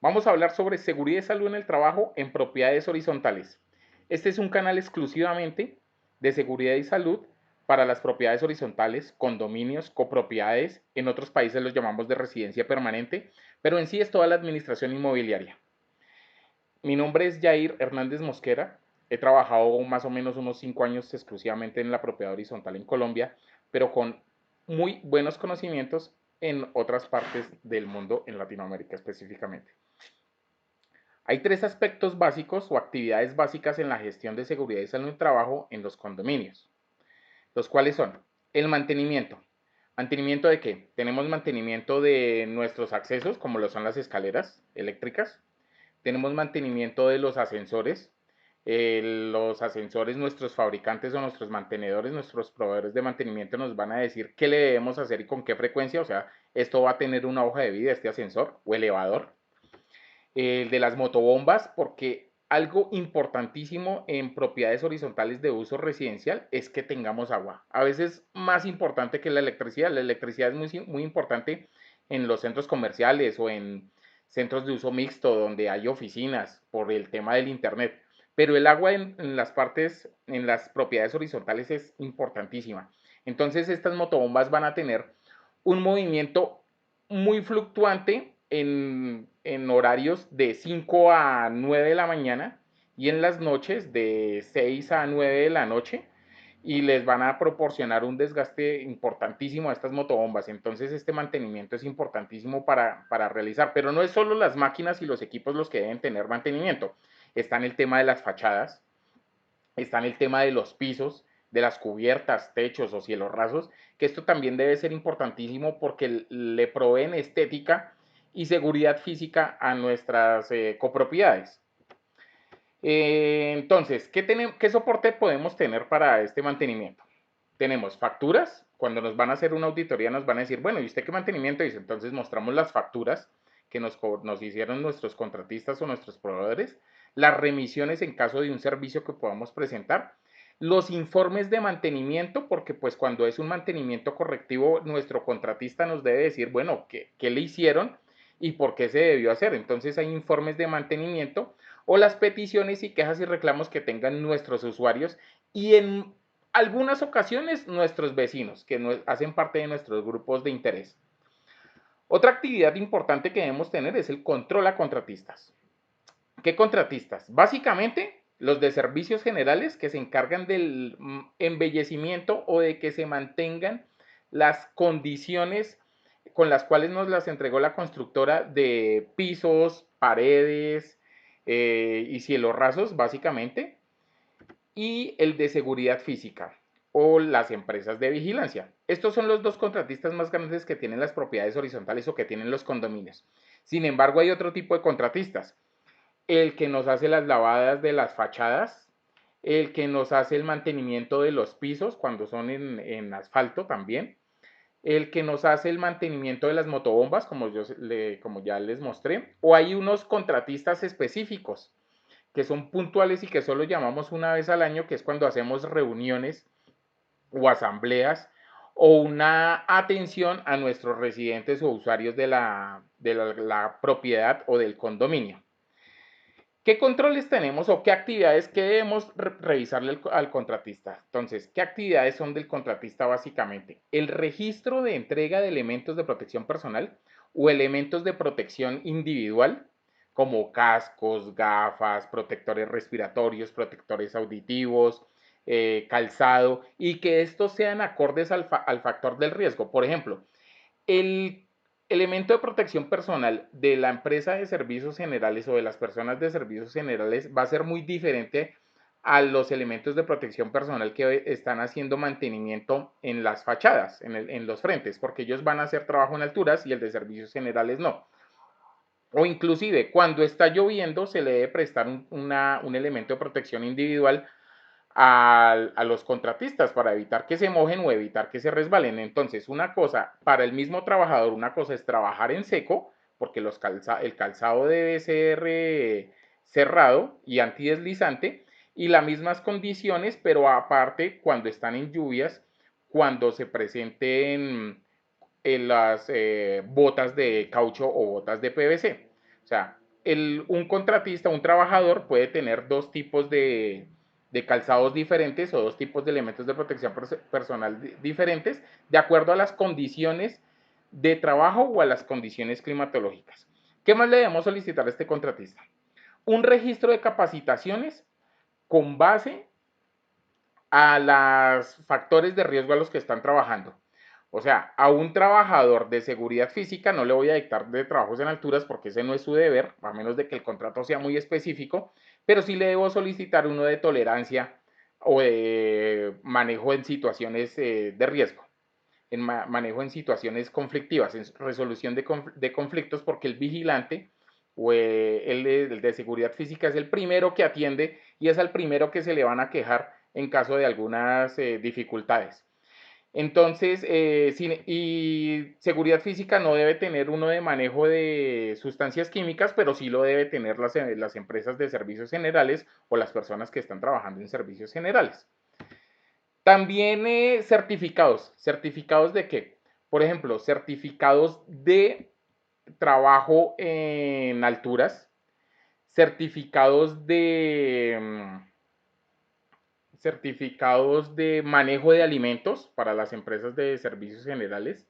Vamos a hablar sobre seguridad y salud en el trabajo en propiedades horizontales. Este es un canal exclusivamente de seguridad y salud para las propiedades horizontales, condominios, copropiedades. En otros países los llamamos de residencia permanente, pero en sí es toda la administración inmobiliaria. Mi nombre es Jair Hernández Mosquera. He trabajado más o menos unos 5 años exclusivamente en la propiedad horizontal en Colombia, pero con muy buenos conocimientos en otras partes del mundo, en Latinoamérica específicamente. Hay tres aspectos básicos o actividades básicas en la gestión de seguridad y salud en el trabajo en los condominios, los cuales son el mantenimiento. ¿Mantenimiento de qué? Tenemos mantenimiento de nuestros accesos, como lo son las escaleras eléctricas. Tenemos mantenimiento de los ascensores. Los ascensores, nuestros fabricantes o nuestros mantenedores, nuestros proveedores de mantenimiento nos van a decir qué le debemos hacer y con qué frecuencia. O sea, esto va a tener una hoja de vida, este ascensor o elevador. El de las motobombas, porque algo importantísimo en propiedades horizontales de uso residencial es que tengamos agua. A veces más importante que la electricidad. La electricidad es muy importante en los centros comerciales o en centros de uso mixto donde hay oficinas por el tema del internet. Pero el agua en las partes, en las propiedades horizontales es importantísima. Entonces estas motobombas van a tener un movimiento muy fluctuante en horarios de 5 a 9 de la mañana y en las noches de 6 a 9 de la noche y les van a proporcionar un desgaste importantísimo a estas motobombas. Entonces este mantenimiento es importantísimo para realizar, pero no es solo las máquinas y los equipos los que deben tener mantenimiento. Está en el tema de las fachadas, está en el tema de los pisos, de las cubiertas, techos o cielos rasos, que esto también debe ser importantísimo porque le proveen estética y seguridad física a nuestras copropiedades. Entonces, ¿qué soporte podemos tener para este mantenimiento? Tenemos facturas. Cuando nos van a hacer una auditoría nos van a decir, bueno, ¿y usted qué mantenimiento dice? Entonces mostramos las facturas que nos hicieron nuestros contratistas o nuestros proveedores, las remisiones en caso de un servicio que podamos presentar, los informes de mantenimiento, porque pues cuando es un mantenimiento correctivo, nuestro contratista nos debe decir, bueno, ¿qué le hicieron y por qué se debió hacer? Entonces hay informes de mantenimiento o las peticiones y quejas y reclamos que tengan nuestros usuarios y en algunas ocasiones nuestros vecinos, que hacen parte de nuestros grupos de interés. Otra actividad importante que debemos tener es el control a contratistas. ¿Qué contratistas? Básicamente los de servicios generales que se encargan del embellecimiento o de que se mantengan las condiciones con las cuales nos las entregó la constructora de pisos, paredes y cielos rasos, básicamente, y el de seguridad física o las empresas de vigilancia. Estos son los dos contratistas más grandes que tienen las propiedades horizontales o que tienen los condominios. Sin embargo, hay otro tipo de contratistas. El que nos hace las lavadas de las fachadas, el que nos hace el mantenimiento de los pisos cuando son en asfalto también, el que nos hace el mantenimiento de las motobombas, como ya les mostré, o hay unos contratistas específicos que son puntuales y que solo llamamos una vez al año, que es cuando hacemos reuniones o asambleas o una atención a nuestros residentes o usuarios de la propiedad o del condominio. ¿Qué controles tenemos o qué actividades que debemos revisarle al contratista? Entonces, ¿qué actividades son del contratista básicamente? El registro de entrega de elementos de protección personal o elementos de protección individual, como cascos, gafas, protectores respiratorios, protectores auditivos, calzado, y que estos sean acordes al factor del riesgo. Por ejemplo, el elemento de protección personal de la empresa de servicios generales o de las personas de servicios generales va a ser muy diferente a los elementos de protección personal que están haciendo mantenimiento en las fachadas, en los frentes, porque ellos van a hacer trabajo en alturas y el de servicios generales no. O inclusive cuando está lloviendo se le debe prestar un elemento de protección individual a los contratistas para evitar que se mojen o evitar que se resbalen. Entonces, una cosa, para el mismo trabajador, una cosa es trabajar en seco, porque el calzado debe ser cerrado y antideslizante, y las mismas condiciones, pero aparte cuando están en lluvias, cuando se presenten las botas de caucho o botas de PVC. O sea, un contratista, un trabajador puede tener dos tipos de calzados diferentes o dos tipos de elementos de protección personal diferentes de acuerdo a las condiciones de trabajo o a las condiciones climatológicas. ¿Qué más le debemos solicitar a este contratista? Un registro de capacitaciones con base a los factores de riesgo a los que están trabajando. O sea, a un trabajador de seguridad física no le voy a dictar de trabajos en alturas porque ese no es su deber, a menos de que el contrato sea muy específico, pero sí le debo solicitar uno de tolerancia o de manejo en situaciones de riesgo, en manejo en situaciones conflictivas, en resolución de conflictos, porque el vigilante o el de seguridad física es el primero que atiende y es al primero que se le van a quejar en caso de algunas dificultades. Entonces, y seguridad física no debe tener uno de manejo de sustancias químicas, pero sí lo debe tener las empresas de servicios generales o las personas que están trabajando en servicios generales. También certificados. ¿Certificados de qué? Por ejemplo, certificados de trabajo en alturas, certificados certificados de manejo de alimentos para las empresas de servicios generales,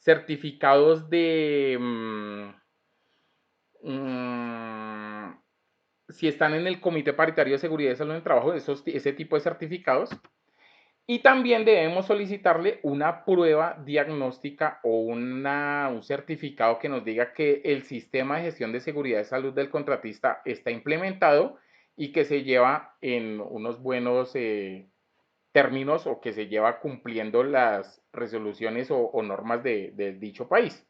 certificados de si están en el Comité Paritario de Seguridad y Salud en el Trabajo, ese tipo de certificados. Y también debemos solicitarle una prueba diagnóstica o un certificado que nos diga que el sistema de gestión de seguridad y salud del contratista está implementado y que se lleva en unos buenos términos o que se lleva cumpliendo las resoluciones o normas de dicho país.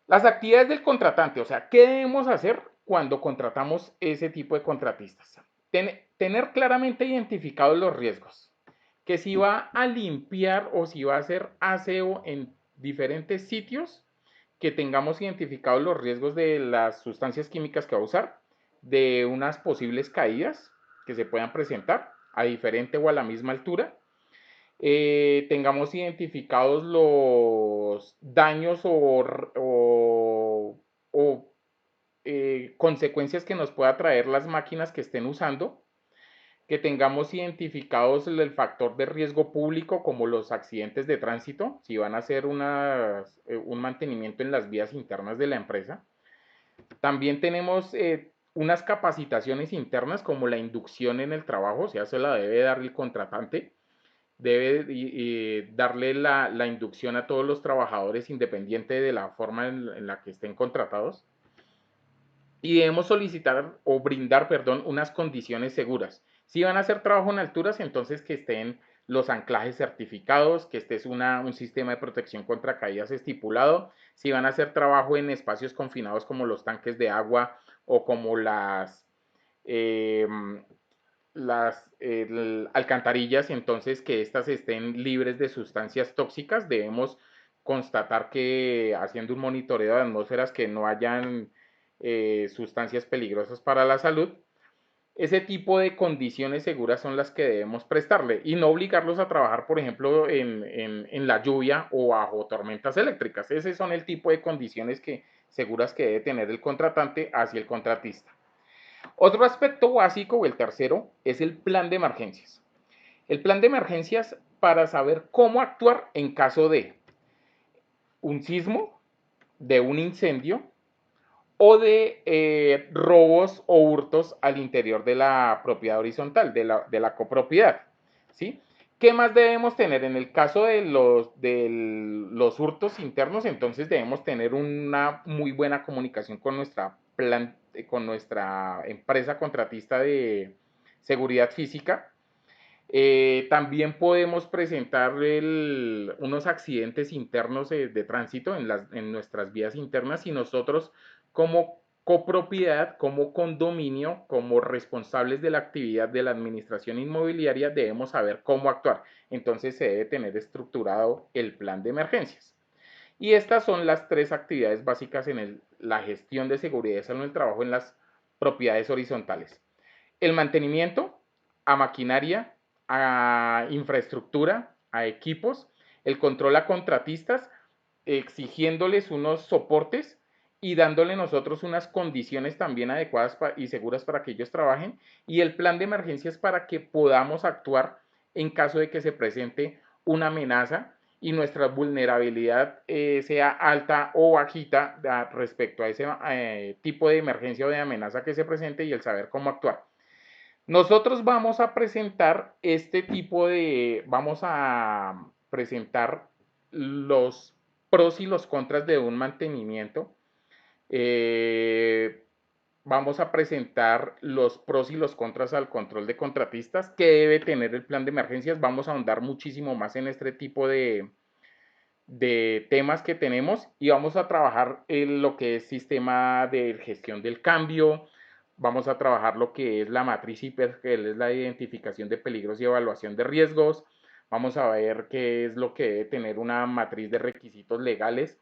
Las actividades del contratante, o sea, ¿qué debemos hacer cuando contratamos ese tipo de contratistas? Tener claramente identificados los riesgos, que si va a limpiar o si va a hacer aseo en diferentes sitios, que tengamos identificados los riesgos de las sustancias químicas que va a usar, de unas posibles caídas que se puedan presentar a diferente o a la misma altura, tengamos identificados los daños o consecuencias que nos pueda traer las máquinas que estén usando, que tengamos identificados el factor de riesgo público como los accidentes de tránsito, si van a hacer un mantenimiento en las vías internas de la empresa. También tenemos unas capacitaciones internas como la inducción en el trabajo, o sea, se la debe dar el contratante, debe darle la inducción a todos los trabajadores independiente de la forma en la que estén contratados. Y debemos solicitar o brindar, perdón, unas condiciones seguras. Si van a hacer trabajo en alturas, entonces que estén los anclajes certificados, que este es un sistema de protección contra caídas estipulado. Si van a hacer trabajo en espacios confinados como los tanques de agua o como eh, las alcantarillas, entonces que éstas estén libres de sustancias tóxicas. Debemos constatar que haciendo un monitoreo de atmósferas que no hayan sustancias peligrosas para la salud. Ese tipo de condiciones seguras son las que debemos prestarle y no obligarlos a trabajar, por ejemplo, en la lluvia o bajo tormentas eléctricas. Ese son el tipo de condiciones seguras que debe tener el contratante hacia el contratista. Otro aspecto básico, o el tercero, es el plan de emergencias. El plan de emergencias para saber cómo actuar en caso de un sismo, de un incendio o de robos o hurtos al interior de la propiedad horizontal, de la copropiedad. ¿Sí? ¿Qué más debemos tener? En el caso de los hurtos internos, entonces debemos tener una muy buena comunicación con nuestra empresa contratista de seguridad física. También podemos presentar unos accidentes internos de tránsito en nuestras vías internas y nosotros como copropiedad, como condominio, como responsables de la actividad de la administración inmobiliaria debemos saber cómo actuar. Entonces se debe tener estructurado el plan de emergencias. Y estas son las tres actividades básicas en la gestión de seguridad y salud en el trabajo en las propiedades horizontales. El mantenimiento a maquinaria, a infraestructura, a equipos, el control a contratistas, exigiéndoles unos soportes y dándole nosotros unas condiciones también adecuadas y seguras para que ellos trabajen, y el plan de emergencias para que podamos actuar en caso de que se presente una amenaza y nuestra vulnerabilidad sea alta o bajita respecto a ese tipo de emergencia o de amenaza que se presente, y el saber cómo actuar. Nosotros vamos a presentar vamos a presentar los pros y los contras de un mantenimiento. Eh, Vamos a presentar los pros y los contras al control de contratistas que debe tener el plan de emergencias. Vamos a ahondar muchísimo más en este tipo de temas que tenemos, y vamos a trabajar en lo que es sistema de gestión del cambio. Vamos a trabajar lo que es la matriz IPER, que es la identificación de peligros y evaluación de riesgos. Vamos a ver qué es lo que debe tener una matriz de requisitos legales.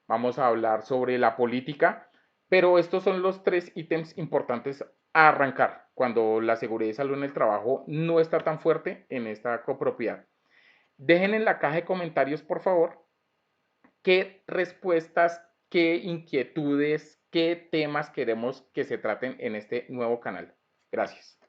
Vamos a hablar sobre la política, pero estos son los tres ítems importantes a arrancar cuando la seguridad y salud en el trabajo no está tan fuerte en esta copropiedad. Dejen en la caja de comentarios, por favor, qué respuestas, qué inquietudes, qué temas queremos que se traten en este nuevo canal. Gracias.